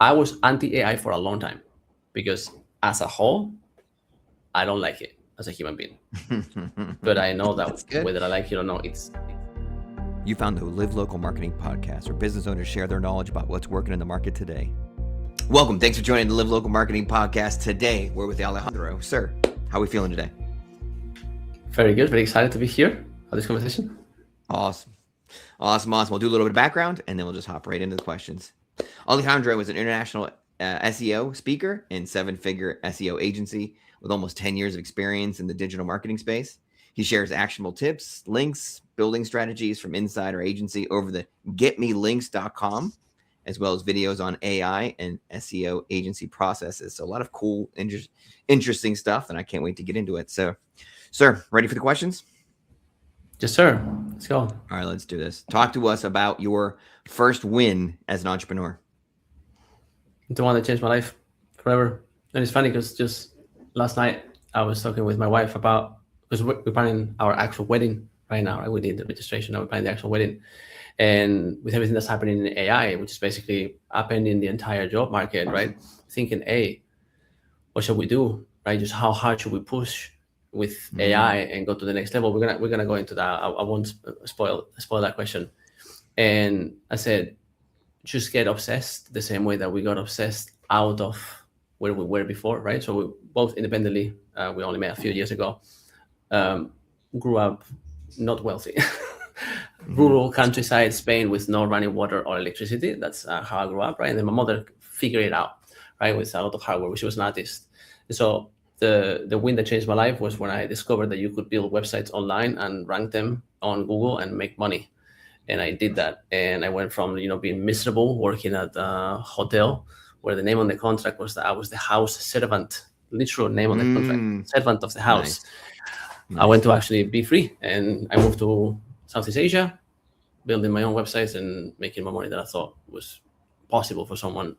I was anti-AI for a long time because as a whole, I don't like it as a human being. But I know that whether I like it or not, it's. You found the Live Local Marketing Podcast, where business owners share their knowledge about what's working in the market today. Welcome. Thanks for joining the Live Local Marketing Podcast. Today, we're with Alejandro. Sir, how are we feeling today? Very good. Very excited to be here for this conversation. Awesome. We'll do a little bit of background, and then we'll just hop right into the questions. Alejandro is an international SEO speaker and seven-figure SEO agency with almost 10 years of experience in the digital marketing space. He shares actionable tips, links, building strategies from inside our agency over the GetMeLinks.com, as well as videos on AI and SEO agency processes. So a lot of cool, interesting stuff, and I can't wait to get into it. So, sir, ready for the questions? Yes, sir. Let's go. All right, let's do this. Talk to us about your first win as an entrepreneur. The one that changed my life forever. And it's funny because just last night I was talking with my wife about, because we're planning our actual wedding right now, right? We did the registration, now we're planning the actual wedding. And with everything that's happening in AI, which is basically upending the entire job market, right? Thinking, hey, what should we do, right? Just how hard should we push with AI and go to the next level? We're gonna go into that. I won't spoil that question. And I said, just get obsessed the same way that we got obsessed out of where we were before, right? So we both independently, we only met a few years ago, grew up not wealthy, rural countryside Spain with no running water or electricity. That's how I grew up, right? And then my mother figured it out, right, with a lot of hard work. She was an artist. And so the win that changed my life was when I discovered that you could build websites online and rank them on Google and make money. And I did that. And I went from, being miserable working at a hotel where the name on the contract was that I was the house servant, literal name on the contract, servant of the house. Nice. I went to actually be free, and I moved to Southeast Asia, building my own websites and making more money that I thought was possible for someone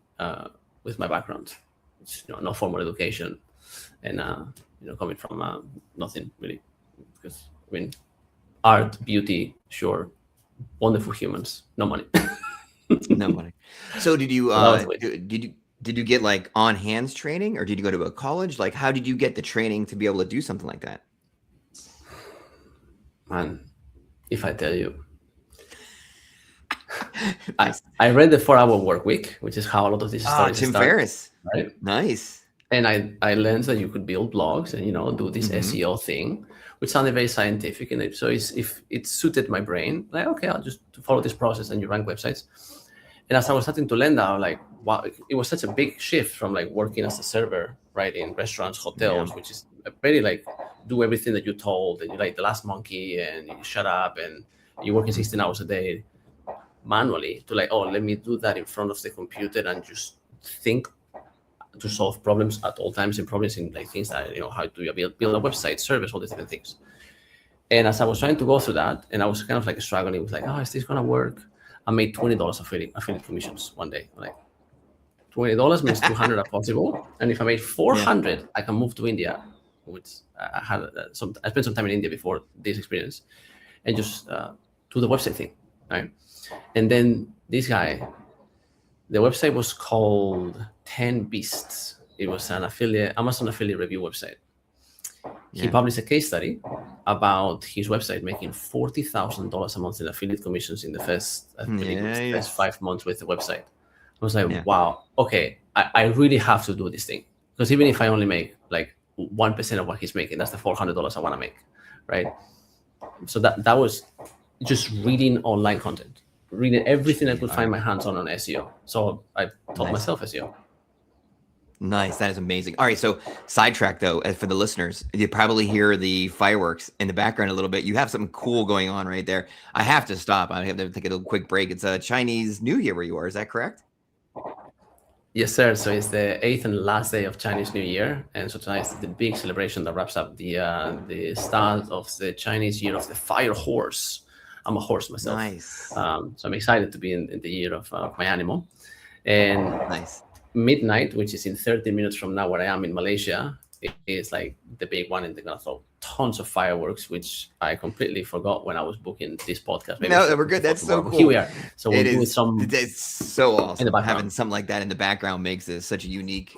with my background. It's, no formal education. And coming from nothing really, because art, beauty, sure, wonderful humans, no money. No money. So did you did you get like on hands training, or did you go to a college? Like, how did you get the training to be able to do something like that? Man, if I tell you, I read the 4-Hour Work Week, which is how a lot of these stories Tim start, Ferriss, right? Nice. And I learned that you could build blogs and do this SEO thing, which sounded very scientific. And so if it suited my brain, like, okay, I'll just follow this process and you rank websites. And as I was starting to learn that, I was like, wow, it was such a big shift from like working as a server, right, in restaurants, hotels, which is very like do everything that you're told, and you're like the last monkey, and you shut up, and you're working 16 hours a day manually, to like, oh, let me do that in front of the computer and just think to solve problems at all times, and problems in like things that, how do you build a website, service, all these different things. And as I was trying to go through that, and I was kind of like struggling with like, oh, is this gonna work? I made $20 affiliate commissions one day. Like, $20 means 200 are possible, and if I made 400, I can move to India. Which I had I spent some time in India before this experience, and just do the website thing, right? And then this guy, the website was called 10 Beasts. It was an Amazon affiliate review website. He published a case study about his website making $40,000 a month in affiliate commissions in the first 5 months with the website. I was like, wow, okay, I really have to do this thing, because even if I only make like 1% of what he's making, that's the $400 I want to make, right? So that was just reading online content, reading everything I could find my hands on SEO. So I taught myself SEO. Nice. That is amazing. All right. So sidetrack though, for the listeners, you probably hear the fireworks in the background a little bit. You have something cool going on right there. I have to stop. I have to take a little quick break. It's a Chinese New Year where you are. Is that correct? Yes, sir. So it's the 8th and last day of Chinese New Year. And so tonight is the big celebration that wraps up the start of the Chinese Year of the Fire Horse. I'm a horse myself. Nice. So I'm excited to be in the year of my animal. And midnight, which is in 30 minutes from now where I am in Malaysia, is like the big one, and they're gonna throw tons of fireworks, which I completely forgot when I was booking this podcast. Maybe no, we're good. That's so cool. Here we are. So we'll do some. It's so awesome. Having something like that in the background makes this such a unique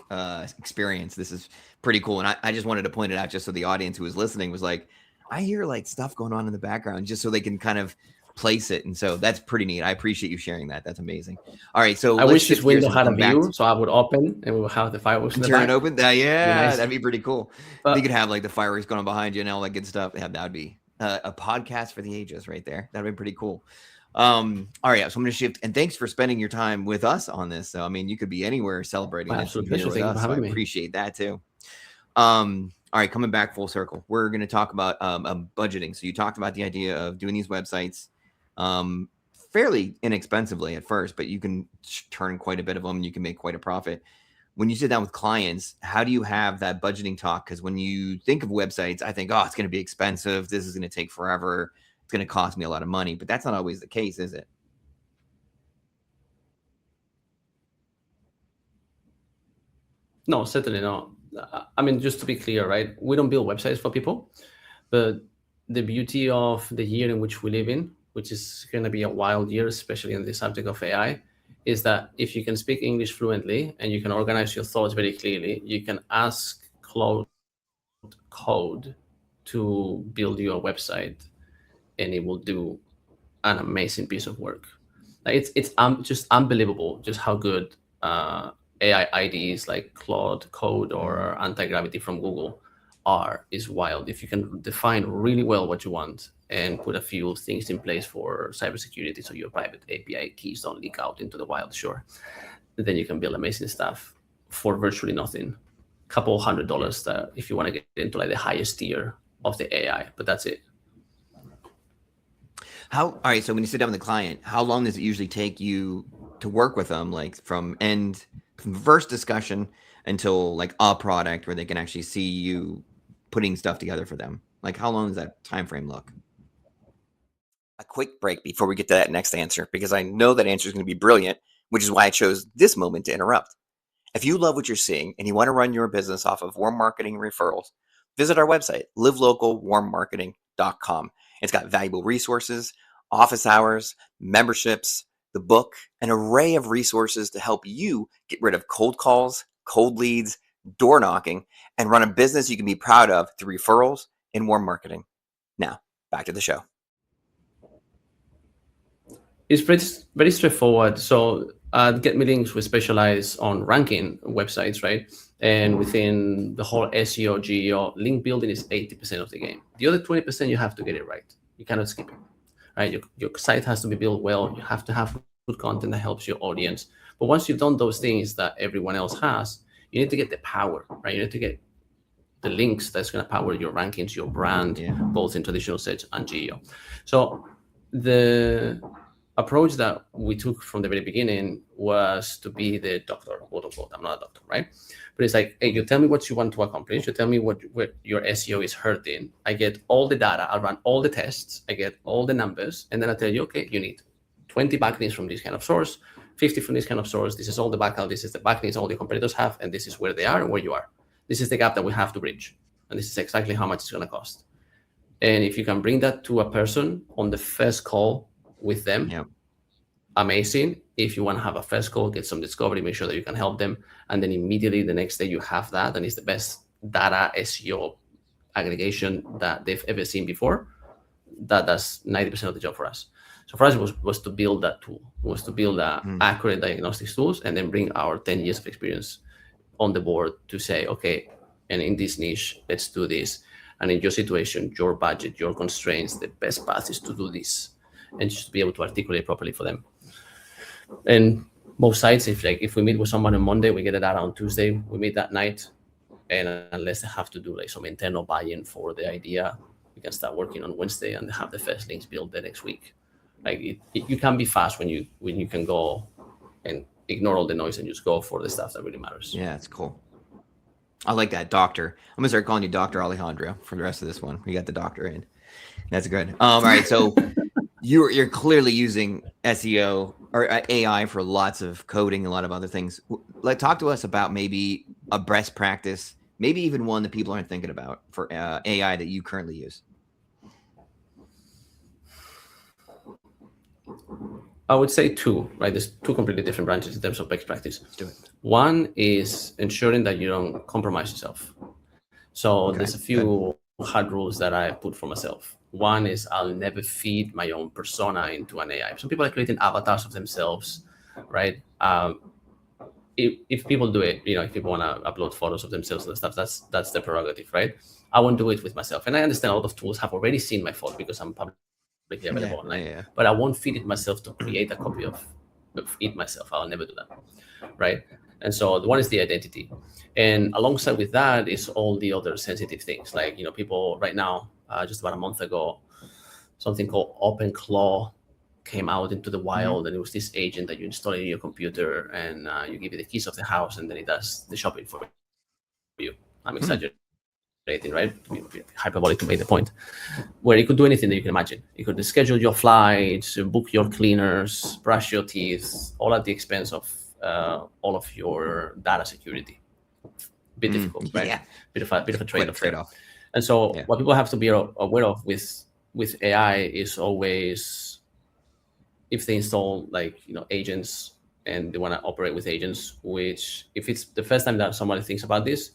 experience. This is pretty cool. And I just wanted to point it out just so the audience who was listening was like, I hear like stuff going on in the background, just so they can kind of place it. And so that's pretty neat. I appreciate you sharing that. That's amazing. All right. So I wish this window had a view, so I would open and we will have the fireworks. Turn it open. Yeah, nice. That'd be pretty cool. But you could have like the fireworks going on behind you and all that good stuff. Yeah, that would be a podcast for the ages right there. That'd be pretty cool. All right. So I'm going to shift, and thanks for spending your time with us on this. So, I mean, you could be anywhere celebrating this with us. So I appreciate that too. All right. Coming back full circle, we're going to talk about budgeting. So you talked about the idea of doing these websites fairly inexpensively at first, but you can turn quite a bit of them and you can make quite a profit. When you sit down with clients, how do you have that budgeting talk? Because when you think of websites, I think, oh, it's going to be expensive. This is going to take forever. It's going to cost me a lot of money, but that's not always the case, is it? No, certainly not. I mean, just to be clear, right? We don't build websites for people, but the beauty of the year in which we live in, which is going to be a wild year, especially in the subject of AI, is that if you can speak English fluently and you can organize your thoughts very clearly, you can ask Claude Code to build you a website and it will do an amazing piece of work. Like it's just unbelievable just how good AI IDEs like Claude Code or Anti-Gravity from Google is wild. If you can define really well what you want and put a few things in place for cybersecurity so your private API keys don't leak out into the wild, sure, then you can build amazing stuff for virtually nothing. A couple $100 that if you want to get into like the highest tier of the AI, but that's it. All right, so when you sit down with the client, how long does it usually take you to work with them, like from first discussion until like a product where they can actually see you putting stuff together for them? Like how long does that time frame look? A quick break before we get to that next answer, because I know that answer is going to be brilliant, which is why I chose this moment to interrupt. If you love what you're seeing and you want to run your business off of warm marketing referrals, visit our website, livelocalwarmmarketing.com. It's got valuable resources, office hours, memberships, the book, an array of resources to help you get rid of cold calls, cold leads, door knocking, and run a business you can be proud of through referrals and warm marketing. Now, back to the show. It's very straightforward. So at GetMeLinks, we specialize on ranking websites, right? And within the whole SEO, GEO, link building is 80% of the game. The other 20%, you have to get it right. You cannot skip it, right? Your site has to be built well. You have to have good content that helps your audience. But once you've done those things that everyone else has, you need to get the power, right? You need to get the links that's going to power your rankings, your brand, both in traditional search and GEO. So the approach that we took from the very beginning was to be the doctor, quote unquote. I'm not a doctor, right? But it's like, hey, you tell me what you want to accomplish. You tell me what your SEO is hurting. I get all the data. I run all the tests. I get all the numbers. And then I tell you, okay, you need 20 backlinks from this kind of source, 50 from this kind of source. This is all the backlink. This is the backlinks all the competitors have. And this is where they are and where you are. This is the gap that we have to bridge. And this is exactly how much it's going to cost. And if you can bring that to a person on the first call with them, amazing. If you want to have a first call, get some discovery, make sure that you can help them. And then immediately the next day you have that, and it's the best data SEO aggregation that they've ever seen before. That's 90% of the job for us. So for us, it was to build that tool, was to build accurate diagnostics tools, and then bring our 10 years of experience on the board to say, okay, and in this niche, let's do this. And in your situation, your budget, your constraints, the best path is to do this, and just to be able to articulate properly for them. And most sites, if we meet with someone on Monday, we get it out on Tuesday, we meet that night. And unless they have to do like some internal buy-in for the idea, we can start working on Wednesday and have the first links built the next week. Like you can be fast when you can go and ignore all the noise and just go for the stuff that really matters. Yeah, it's cool. I like that, doctor. I'm gonna start calling you Dr. Alejandro for the rest of this one. We got the doctor in. That's good. All right, so you're clearly using SEO or AI for lots of coding, a lot of other things. Like, talk to us about maybe a best practice maybe even one that people aren't thinking about for AI that you currently use? I would say two, right? There's two completely different branches in terms of best practice. Let's do it. One is ensuring that you don't compromise yourself. So there's a few hard rules that I put for myself. One is I'll never feed my own persona into an AI. Some people are creating avatars of themselves, right? If people do it, if people want to upload photos of themselves and stuff, that's their prerogative, right? I won't do it with myself. And I understand a lot of tools have already seen my photo because I'm publicly available online. But I won't feed it myself to create a copy of it myself. I'll never do that, right? And so the one is the identity. And alongside with that is all the other sensitive things. Like, people right now, just about a month ago, something called OpenClaw came out into the wild, and it was this agent that you install in your computer, and you give it the keys of the house, and then it does the shopping for you. I'm exaggerating, right? Hyperbolic to make the point. Where it could do anything that you can imagine. It could schedule your flights, book your cleaners, brush your teeth, all at the expense of all of your data security. Bit difficult, right? Yeah. Bit of a trade-off. And so what people have to be aware of with AI is always, if they install agents and they want to operate with agents, which if it's the first time that somebody thinks about this,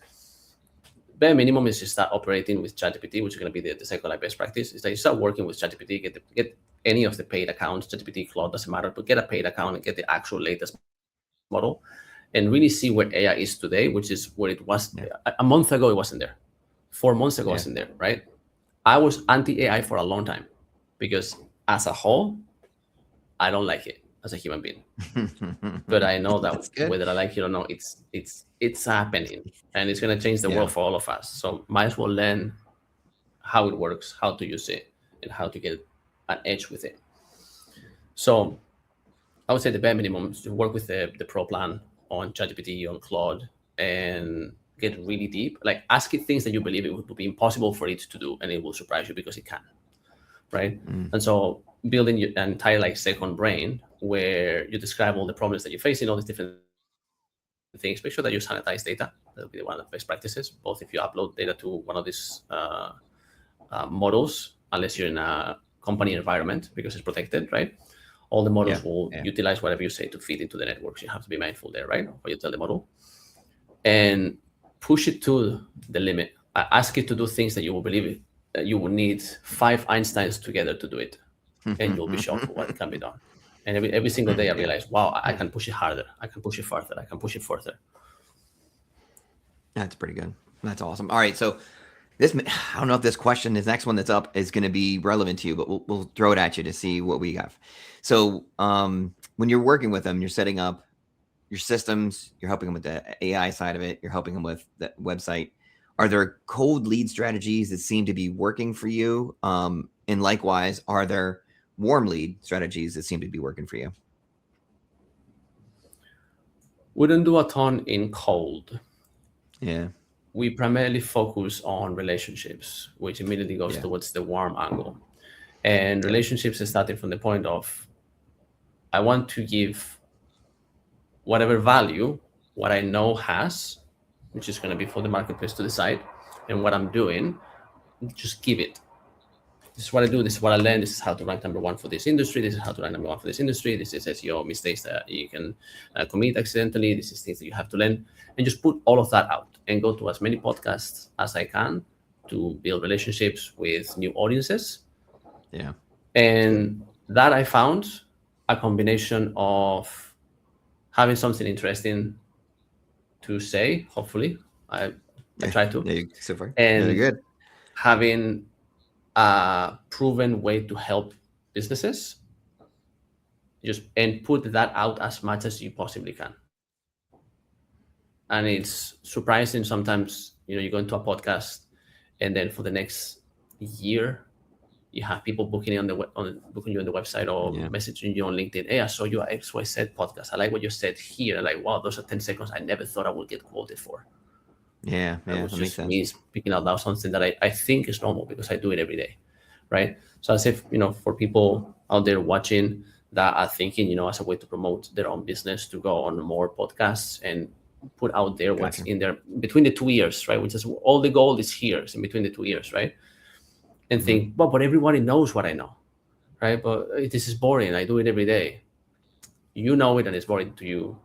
bare minimum is to start operating with ChatGPT, which is going to be the second best practice. Is that you start working with ChatGPT, get any of the paid accounts, ChatGPT, Claude, doesn't matter, but get a paid account and get the actual latest model, and really see where AI is today, which is where it was a month ago. It wasn't there. 4 months ago, it wasn't there, right? I was anti-AI for a long time because as a whole, I don't like it as a human being. But I know that whether I like it or not, it's happening, and it's going to change the world for all of us. So might as well learn how it works, how to use it, and how to get an edge with it. So I would say the bare minimum is to work with the pro plan on ChatGPT, on Claude, and get really deep. Like, ask it things that you believe it would be impossible for it to do, and it will surprise you because it can, right? And so building an entire second brain where you describe all the problems that you're facing, all these different things. Make sure that you sanitize data. That'll be one of the best practices, both if you upload data to one of these models, unless you're in a company environment, because it's protected, right? All the models will utilize whatever you say to feed into the networks. You have to be mindful there, right? What you tell the model. And push it to the limit. Ask it to do things that you will believe you will need 5 Einsteins together to do it. And you'll be shocked what can be done. And every single day I realize, wow, I can push it harder. I can push it farther. I can push it further. That's pretty good. That's awesome. All right. So I don't know if this next one that's up is going to be relevant to you, but we'll throw it at you to see what we have. So when you're working with them, you're setting up your systems, you're helping them with the AI side of it, you're helping them with the website. Are there cold lead strategies that seem to be working for you? And likewise, are there warm lead strategies that seem to be working for you? We don't do a ton in cold. Yeah. We primarily focus on relationships, which immediately goes towards the warm angle. And relationships is starting from the point of, I want to give whatever value what I know has, which is going to be for the marketplace to decide, and what I'm doing, just give it. This is what I do. This is what I learned. This is how to rank number 1 for this industry. This is how to rank number 1 for this industry. This is SEO mistakes that you can commit accidentally. This is things that you have to learn, and just put all of that out and go to as many podcasts as I can to build relationships with new audiences. Yeah. And that I found a combination of having something interesting to say, hopefully. I try to. So far. And good. Having a proven way to help businesses, and put that out as much as you possibly can. And it's surprising sometimes, you go into a podcast, and then for the next year, you have people booking you on the website or messaging you on LinkedIn. Hey, I saw your XYZ podcast. I like what you said here. Like, wow, those are 10 seconds I never thought I would get quoted for. Yeah, that makes sense. Me speaking out loud something that I think is normal because I do it every day, right? So as if, for people out there watching that are thinking, as a way to promote their own business, to go on more podcasts and put out there what's in there between the 2 years, right? Which is all the gold is here, it's in between the 2 years, right? And think, but everybody knows what I know, right? But this is boring. I do it every day. You know it, and it's boring to you.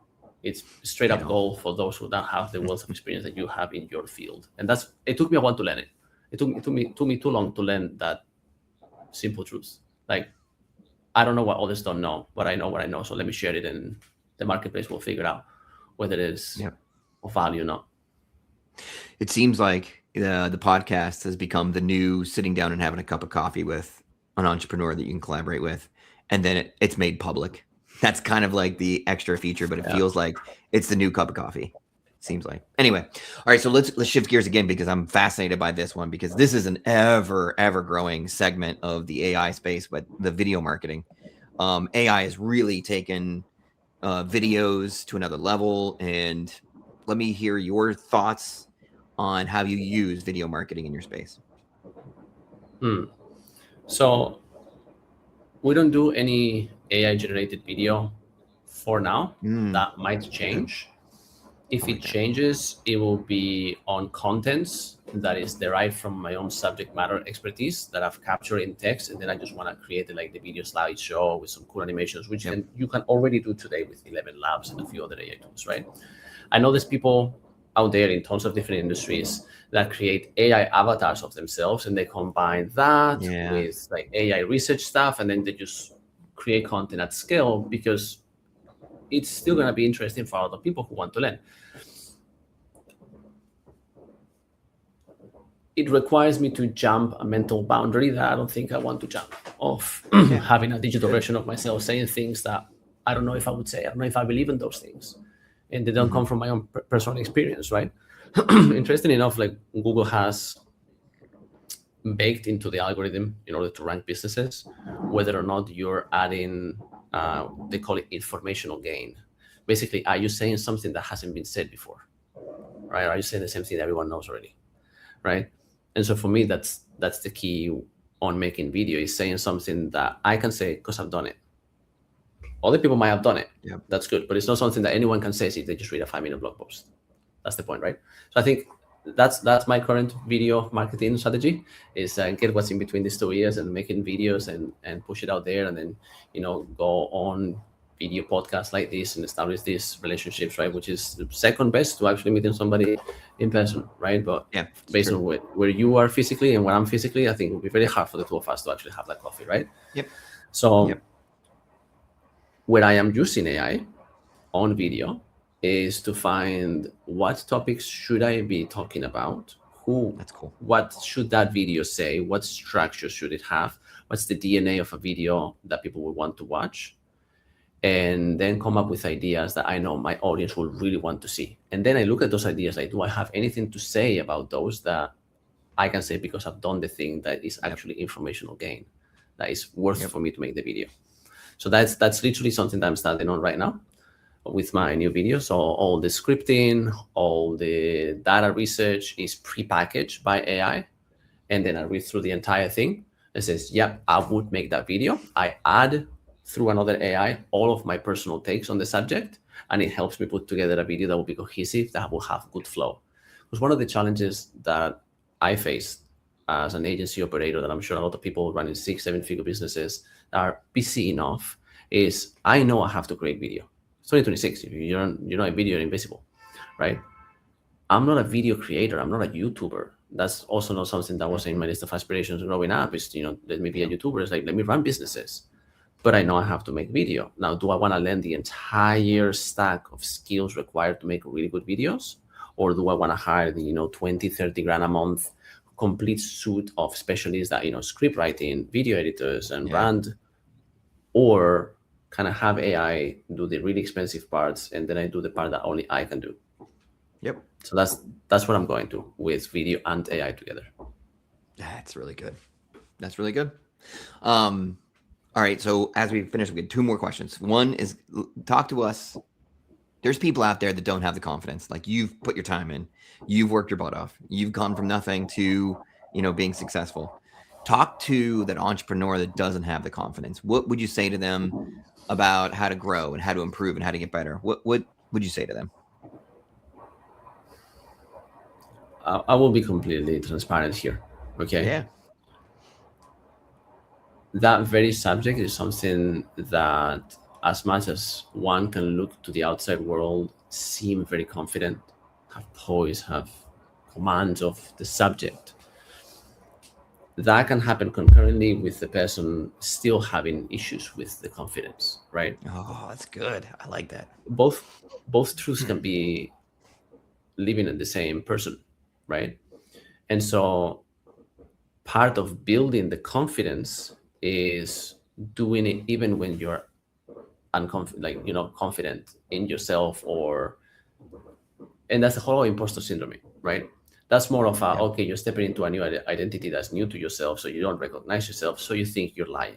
It's straight up gold for those who don't have the wealth of experience that you have in your field. And it took me a while to learn it. It took me too long to learn that simple truth. Like, I don't know what others don't know, but I know what I know. So let me share it, and the marketplace will figure out whether it is of value or not. It seems like the podcast has become the new sitting down and having a cup of coffee with an entrepreneur that you can collaborate with, and then it's made public. That's kind of like the extra feature, but it feels like it's the new cup of coffee. Seems like. Anyway, all right. So let's shift gears again, because I'm fascinated by this one, because this is an ever growing segment of the AI space, but the video marketing. AI has really taken videos to another level, and let me hear your thoughts on how you use video marketing in your space. So we don't do any AI generated video for now. That might change. If it changes, it will be on contents that is derived from my own subject matter expertise that I've captured in text, and then I just want to create like the video slideshow with some cool animations, which you can already do today with 11 Labs and a few other AI tools, right? I know there's people out there in tons of different industries that create AI avatars of themselves, and they combine that with like AI research stuff, and then they just create content at scale, because it's still going to be interesting for other people who want to learn. It requires me to jump a mental boundary that I don't think I want to jump, of having a digital version of myself saying things that I don't know if I would say. I don't know if I believe in those things, and they don't come from my own personal experience, right? Interesting enough, like Google has baked into the algorithm in order to rank businesses whether or not you're adding, they call it informational gain. Basically, are you saying something that hasn't been said before, right? Are you saying the same thing that everyone knows already, right? And so for me, that's the key on making video, is saying something that I can say because I've done it. Other people might have done it. That's good, but it's not something that anyone can say if they just read a 5-minute blog post. That's the point, right? So I think that's my current video marketing strategy, is get what's in between these 2 years and making videos and push it out there, and then go on video podcasts like this and establish these relationships, right? Which is the second best to actually meeting somebody in person, right? But based on where you are physically and where I'm physically, I think it would be very hard for the two of us to actually have that coffee, right? So where I am using AI on video is to find what topics should I be talking about, what should that video say, what structure should it have, what's the DNA of a video that people will want to watch, and then come up with ideas that I know my audience will really want to see. And then I look at those ideas, like, do I have anything to say about those that I can say because I've done the thing that is actually informational gain, that is worth for me to make the video. So that's literally something that I'm starting on right now with my new video. So all the scripting, all the data research is pre-packaged by AI. And then I read through the entire thing. It says, I would make that video. I add through another AI all of my personal takes on the subject, and it helps me put together a video that will be cohesive, that will have good flow. Because one of the challenges that I faced as an agency operator, that I'm sure a lot of people running 6-7-figure businesses are busy enough, is I know I have to create video. It's 2026. If you're not a video, you're invisible, right? I'm not a video creator. I'm not a YouTuber. That's also not something that was in my list of aspirations growing up. Is let me be a YouTuber. It's like, let me run businesses. But I know I have to make video. Now, do I want to learn the entire stack of skills required to make really good videos? Or do I want to hire the 20, 30 grand a month complete suite of specialists that, script writing, video editors, and brand? Or kind of have AI do the really expensive parts, and then I do the part that only I can do? So that's what I'm going to with video and AI together. That's really good. That's really good. All right. So as we finish, we get 2 more questions. One is, talk to us. There's people out there that don't have the confidence. Like, you've put your time in, you've worked your butt off, you've gone from nothing to, being successful. Talk to that entrepreneur that doesn't have the confidence. What would you say to them about how to grow and how to improve and how to get better? What would you say to them? I will be completely transparent here. Okay. Yeah. That very subject is something that, as much as one can look to the outside world, seem very confident, have poise, have command of the subject, that can happen concurrently with the person still having issues with the confidence, right? Oh, that's good. I like that. Both both truths can be living in the same person, right? And so part of building the confidence is doing it even when you're confident in yourself, or and that's the whole imposter syndrome, right? That's more of a, Yep. okay, you're stepping into a new identity that's new to yourself, so you don't recognize yourself, so you think you're lying.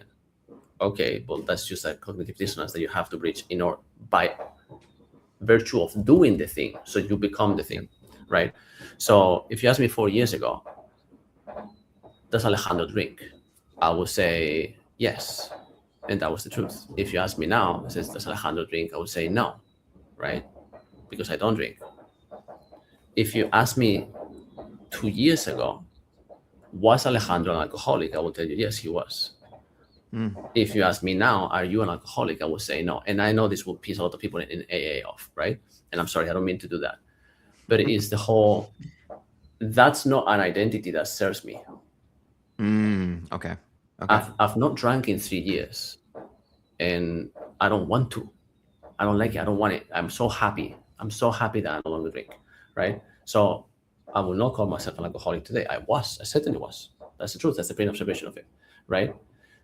Okay, well, that's just a cognitive dissonance that you have to bridge in order, by virtue of doing the thing, so you become the thing, right? So if you asked me 4 years ago, does Alejandro drink? I would say yes, and that was the truth. If you ask me now, it says, does Alejandro drink? I would say no, right? Because I don't drink. If you ask me 2 years ago, was Alejandro an alcoholic? I will tell you, yes, he was. If you ask me now, are you an alcoholic? I will say no. And I know this will piss a lot of people in AA off, right? And I'm sorry, I don't mean to do that. But it is the whole, that's not an identity that serves me. Okay. Okay. I've not drank in 3 years, and I don't want to. I don't like it. I don't want it. I'm so happy. I'm so happy that I no longer drink, right? So I will not call myself an alcoholic today. I certainly was. That's the truth. That's the plain observation of it, right?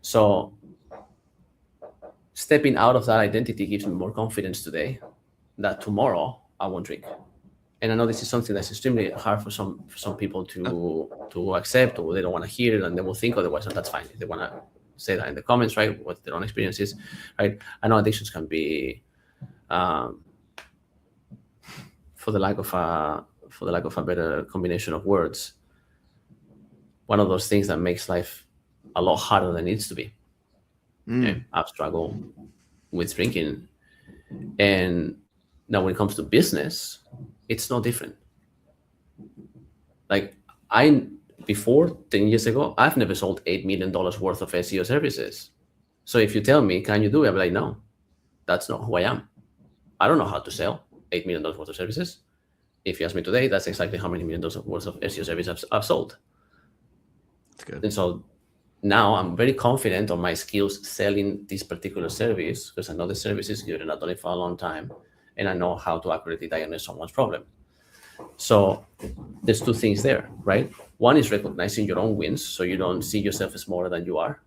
So stepping out of that identity gives me more confidence today that tomorrow I won't drink. And I know this is something that's extremely hard for some people to accept, or they don't want to hear it and they will think otherwise, and that's fine. If they want to say that in the comments, right, what their own experience is, right? I know addictions can be, for the lack of a better combination of words, one of those things that makes life a lot harder than it needs to be. Okay? I've struggled with drinking, and now when it comes to business, it's no different. Like, before 10 years ago, I've never sold $8 million worth of SEO services. So if you tell me, can you do it? I'm like, no, that's not who I am. I don't know how to sell $8 million worth of services. If you ask me today, that's exactly how many $1 million worth of SEO services I've sold. That's good. And so now I'm very confident on my skills selling this particular service, because I know the service is good and I've done it for a long time, and I know how to accurately diagnose someone's problem. So there's two things there, right? One is recognizing your own wins, so you don't see yourself as smaller than you are,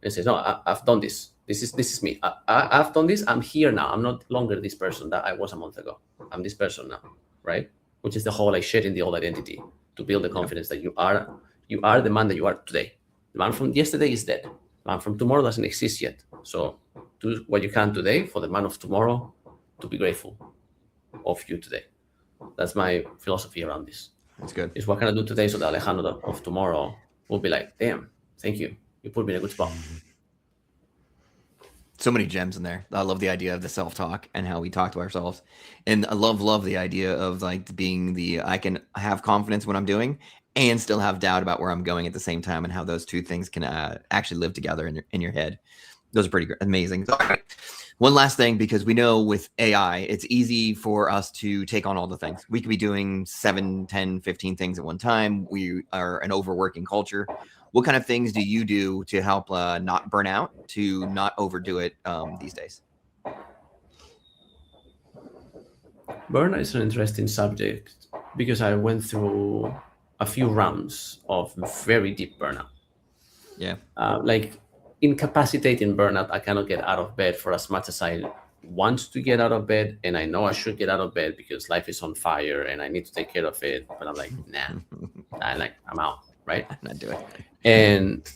and say, no, I've done this. This is me. I've done this. I'm here now. I'm not longer this person that I was a month ago. I'm this person now, right? Which is the whole, like, shedding the old identity to build the confidence that you are the man that you are today. The man from yesterday is dead. The man from tomorrow doesn't exist yet. So do what you can today for the man of tomorrow to be grateful of you today. That's my philosophy around this. That's good. Is what can I do today so that Alejandro of tomorrow will be like, damn, thank you. You put me in a good spot. So many gems in there. I love the idea of the self-talk and how we talk to ourselves. And I love the idea of, like, being I can have confidence when I'm doing and still have doubt about where I'm going at the same time, and how those two things can actually live together in your head. Those are pretty amazing. All right. One last thing, because we know with AI, it's easy for us to take on all the things. We could be doing 7, 10, 15 things at one time. We are an overworking culture. What kind of things do you do to help not burn out, to not overdo it these days? Burnout is an interesting subject because I went through a few rounds of very deep burnout. Yeah. Like, incapacitating burnout. I cannot get out of bed for as much as I want to get out of bed, and I know I should get out of bed because life is on fire and I need to take care of it. But I'm like, nah, I'm out, right? I'm not doing it. And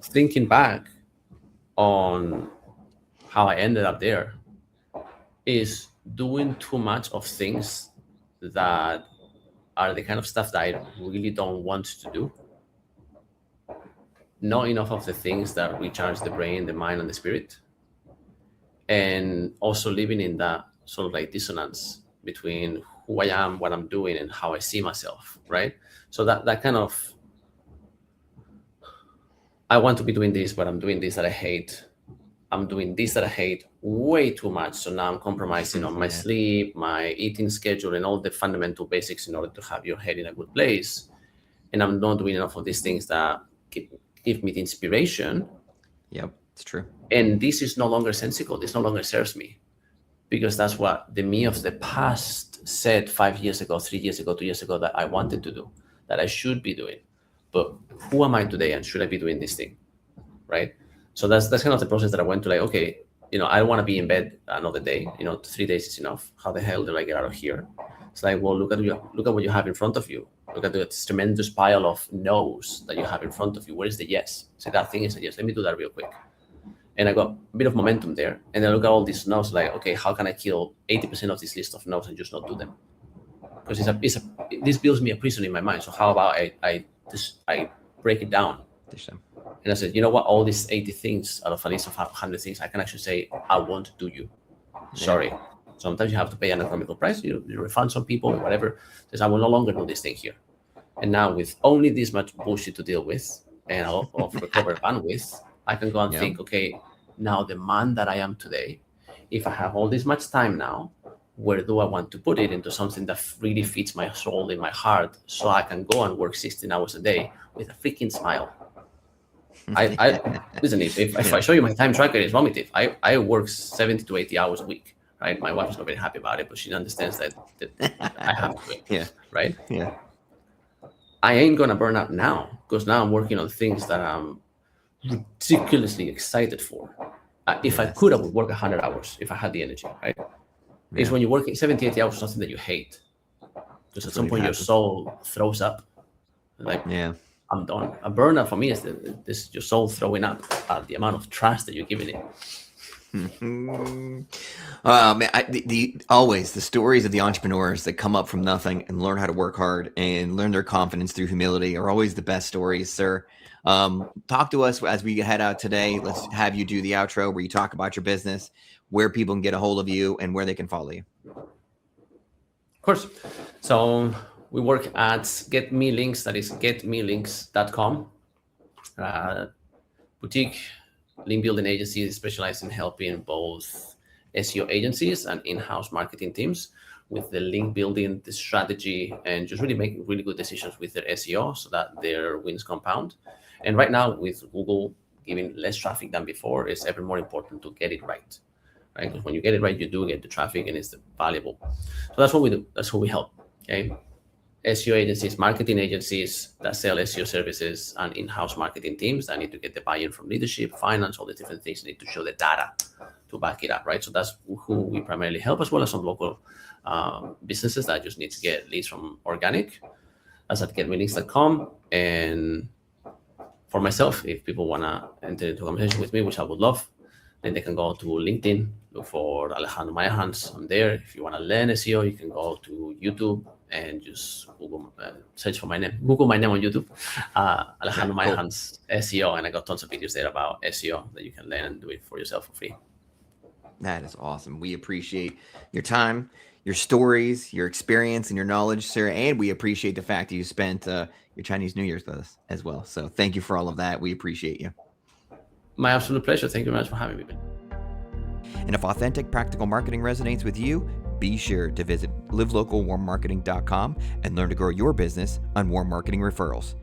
thinking back on how I ended up there is doing too much of things that are the kind of stuff that I really don't want to do. Not enough of the things that recharge the brain, the mind, and the spirit. And also living in that sort of like dissonance between who I am, what I'm doing, and how I see myself, right? So that kind of, I want to be doing this, but I'm doing this that I hate. I'm doing this that I hate way too much. So now I'm compromising on my sleep, my eating schedule, and all the fundamental basics in order to have your head in a good place. And I'm not doing enough of these things that give me the inspiration. Yep, it's true. And this is no longer sensical. This no longer serves me, because that's what the me of the past said 5 years ago, 3 years ago, 2 years ago that I wanted to do, that I should be doing. But who am I today, and should I be doing this thing, right? So that's kind of the process that I went to, like, okay, I don't want to be in bed another day. 3 days is enough. How the hell do I get out of here? It's like, well, look at what you have in front of you. Look at this tremendous pile of no's that you have in front of you. Where is the yes? So that thing is a yes. Let me do that real quick. And I got a bit of momentum there. And then look at all these no's, like, okay, how can I kill 80% of this list of no's and just not do them? Because this builds me a prison in my mind. So how about I break it down? And I said, you know what? All these 80 things out of a list of 100 things, I can actually say, I won't do you. Sorry. Yeah. Sometimes you have to pay an economical price. You refund some people or whatever. Says, I will no longer do this thing here. And now with only this much bullshit to deal with and of recover bandwidth, I can go and think, okay, now the man that I am today, if I have all this much time now, where do I want to put it into something that really fits my soul and my heart, so I can go and work 16 hours a day with a freaking smile. Listen, if I show you my time tracker, it's vomitive. I work 70 to 80 hours a week, right? My wife is not very happy about it, but she understands that I have to do it. Yeah. Right? Yeah. I ain't gonna burn out now, because now I'm working on things that I'm ridiculously excited for. If I could, I would work 100 hours if I had the energy, right? Yeah. It's when you're working 70, 80 hours, something that you hate. Because at some point your soul throws up. Like, I'm done. A burnout for me is this your soul throwing up at the amount of trash that you're giving it. Man, always the stories of the entrepreneurs that come up from nothing and learn how to work hard and learn their confidence through humility are always the best stories, sir. Talk to us as we head out today. Let's have you do the outro where you talk about your business, where people can get a hold of you, and where they can follow you. Of course. So we work at GetMeLinks, that is GetMeLinks.com. Boutique link building agency specialized in helping both SEO agencies and in-house marketing teams with the link building, the strategy, and just really making really good decisions with their SEO so that their wins compound. And right now, with Google giving less traffic than before, it's ever more important to get it right. Right? Because when you get it right, you do get the traffic and it's valuable. So that's what we do. That's what we help. Okay. SEO agencies, marketing agencies that sell SEO services, and in-house marketing teams that need to get the buy-in from leadership, finance, all the different things, need to show the data to back it up, right? So that's who we primarily help, as well as some local businesses that just need to get leads from organic. That's at getmelinks.com. And for myself, if people want to enter into a conversation with me, which I would love, then they can go to LinkedIn, look for Alejandro Meyerhans. I'm there. If you want to learn SEO, you can go to YouTube and just Google, search for my name. Google my name on YouTube, Alejandro Meyerhans SEO, and I got tons of videos there about SEO that you can learn and do it for yourself for free. That is awesome. We appreciate your time, your stories, your experience, and your knowledge, sir. And we appreciate the fact that you spent your Chinese New Year's with us as well. So thank you for all of that. We appreciate you. My absolute pleasure. Thank you very much for having me. And if authentic practical marketing resonates with you, be sure to visit livelocalwarmmarketing.com and learn to grow your business on warm marketing referrals.